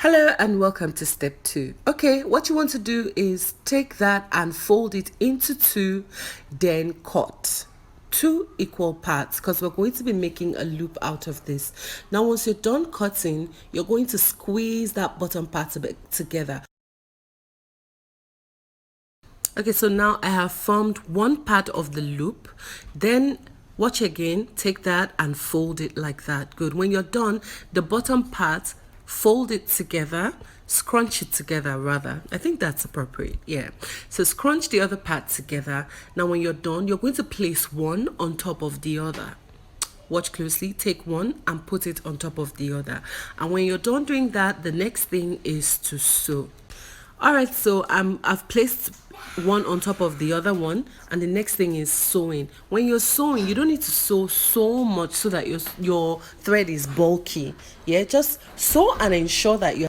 Hello and welcome to step 2. Okay, what you want to do is take that and fold it into two, then cut two equal parts because we're going to be making a loop out of this. Now once you're done cutting, you're going to squeeze that bottom part a bit together. Okay, so now I have formed one part of the loop. Then watch again, take that and fold it like that. Good. When you're done, the bottom part, fold it together, scrunch it together rather. I think that's appropriate. Yeah. So scrunch the other part together. Now when you're done, you're going to place one on top of the other. Watch closely, take one and put it on top of the other. And when you're done doing that, the next thing is to sew. All right, so I've placed one on top of the other one, and the next thing is sewing. When you're sewing, you don't need to sew so much so that your thread is bulky. Yeah, just sew and ensure that you're